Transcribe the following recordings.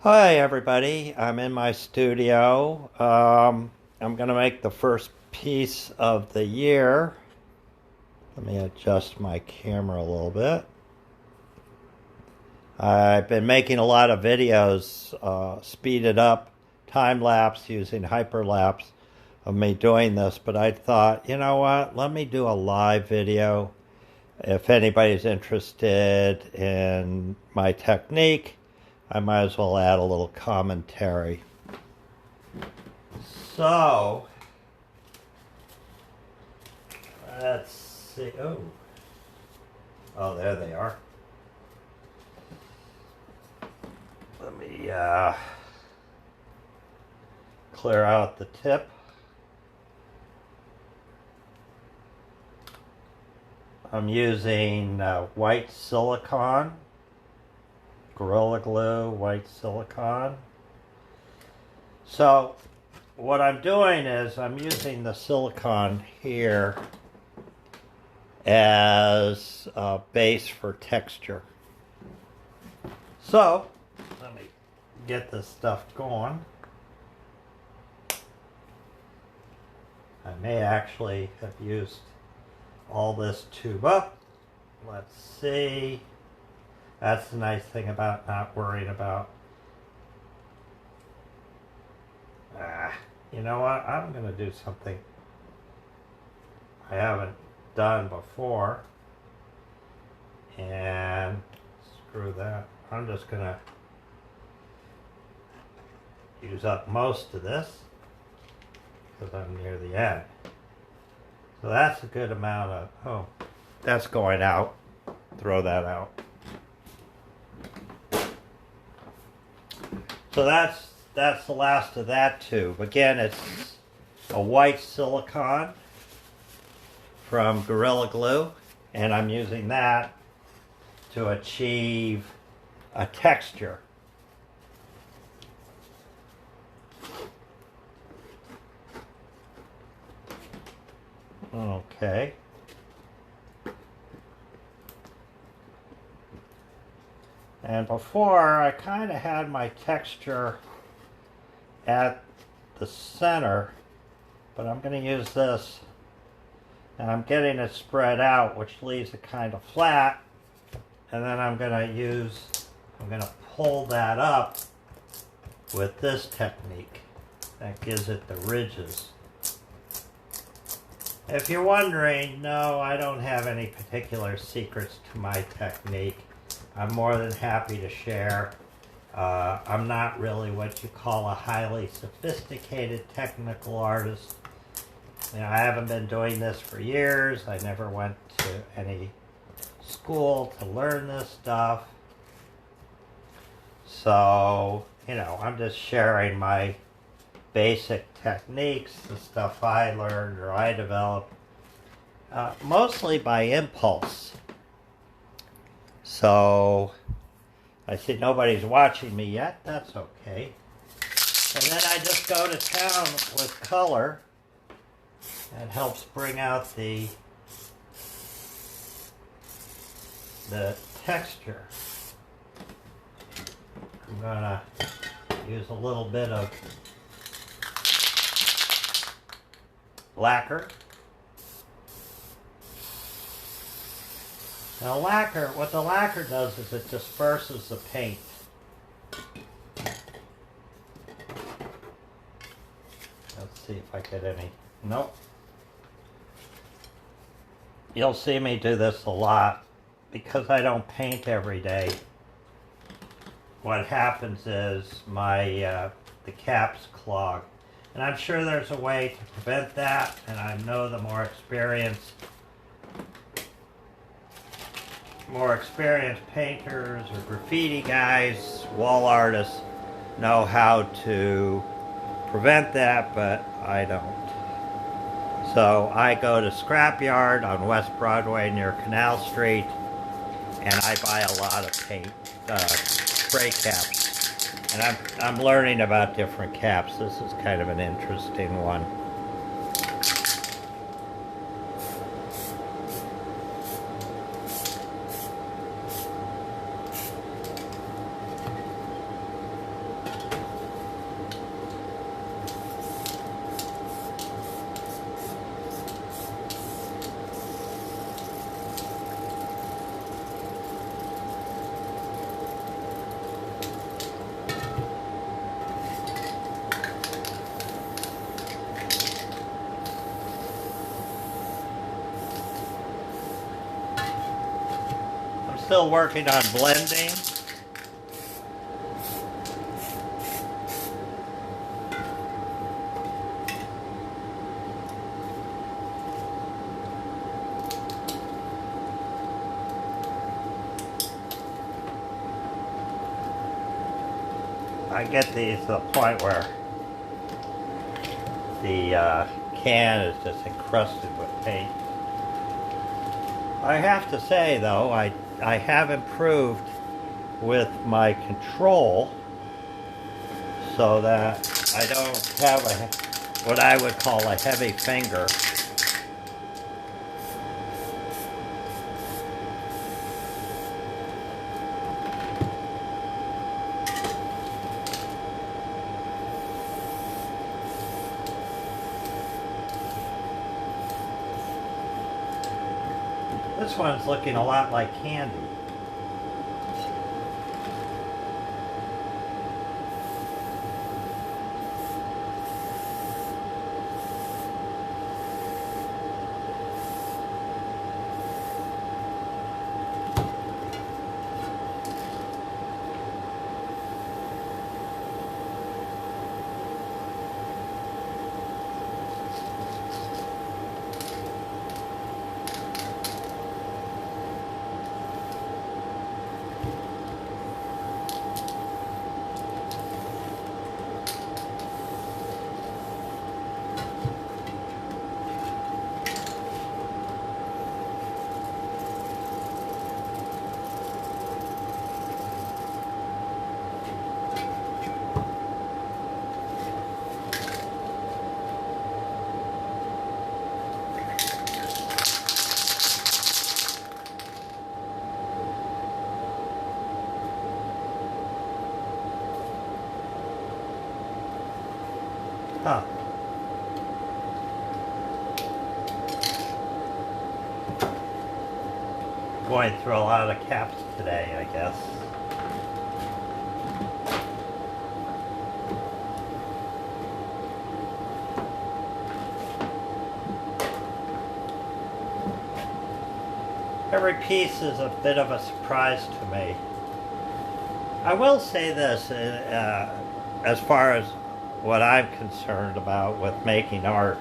Hi, everybody. I'm in my studio. I'm going to make the first piece of the year. Let me adjust my camera a little bit. I've been making a lot of videos, speeded up, time lapse using hyperlapse of me doing this, but I thought, you know what? Let me do a live video. If anybody's interested in my technique, I might as well add a little commentary. So, let's see. Oh, there they are. Let me clear out the tip. I'm using white silicone, Gorilla Glue white silicone. So, what I'm doing is I'm using the silicone here as a base for texture. So, let me get this stuff going. I may actually have used all this tube up. Let's see. That's the nice thing about not worrying about. You know what? I'm going to do something I haven't done before. And screw that. I'm just going to use up most of this because I'm near the end. So that's a good amount of, that's going out. Throw that out. So that's the last of that tube. Again, it's a white silicone from Gorilla Glue, and I'm using that to achieve a texture. Okay. And before, I kind of had my texture at the center, but I'm going to use this, and I'm getting it spread out, which leaves it kind of flat, and then I'm going to pull that up with this technique. That gives it the ridges. If you're wondering, no, I don't have any particular secrets to my technique. I'm more than happy to share. I'm not really what you call a highly sophisticated technical artist. You know, I haven't been doing this for years. I never went to any school to learn this stuff. So, you know, I'm just sharing my basic techniques, the stuff I learned or I developed, mostly by impulse. So, I see nobody's watching me yet. That's okay. And then I just go to town with color. That helps bring out the texture. I'm going to use a little bit of lacquer. Now what the lacquer does is it disperses the paint. Let's see if I get any. Nope. You'll see me do this a lot because I don't paint every day. What happens is the caps clog. And I'm sure there's a way to prevent that, and I know the more experienced painters or graffiti guys, wall artists, know how to prevent that, but I don't. So I go to Scrapyard on West Broadway near Canal Street, and I buy a lot of paint, spray caps. And I'm learning about different caps. This is kind of an interesting one. still working on blending. I get these to the point where the can is just encrusted with paint. I have to say though, I have improved with my control so that I don't have what I would call a heavy finger. This one's looking a lot like candy. Huh. Going through a lot of caps today, I guess. Every piece is a bit of a surprise to me. I will say this, as far as what I'm concerned about with making art.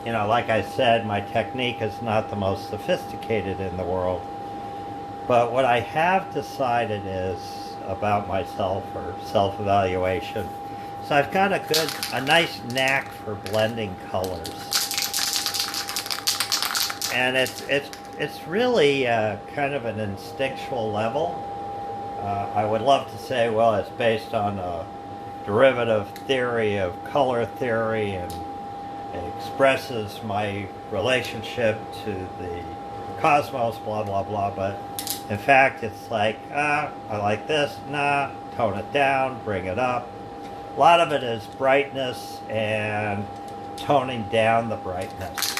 You know, like I said, my technique is not the most sophisticated in the world. But what I have decided is about myself, or self-evaluation. So I've got a nice knack for blending colors. And it's really kind of an instinctual level. I would love to say, well, it's based on a derivative theory of color theory, and it expresses my relationship to the cosmos, blah, blah, blah. But in fact, it's like, I like this, nah, tone it down, bring it up. A lot of it is brightness and toning down the brightness.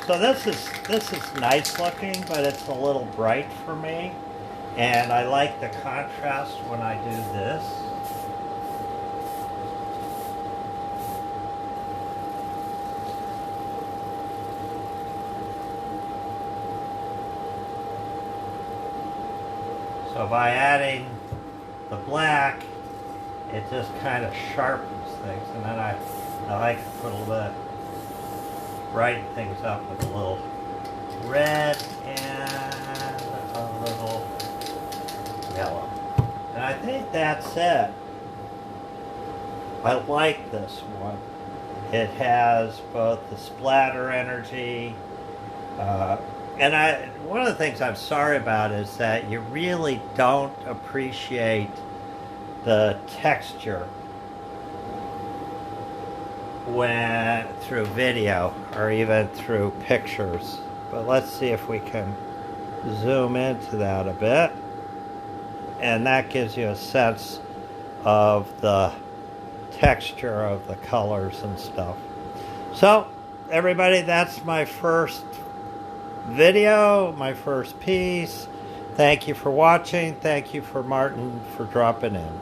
So this is nice looking, but it's a little bright for me. And I like the contrast when I do this. So by adding the black, it just kind of sharpens things. And then I like to put a little bit, brighten things up with a little red and a little yellow. And I think that's it. I like this one. It has both the splatter energy, and one of the things I'm sorry about is that you really don't appreciate the texture when through video or even through pictures. But let's see if we can zoom into that a bit. And that gives you a sense of the texture of the colors and stuff. So, everybody, that's my first video, my first piece. Thank you for watching. Thank you for Martin for dropping in.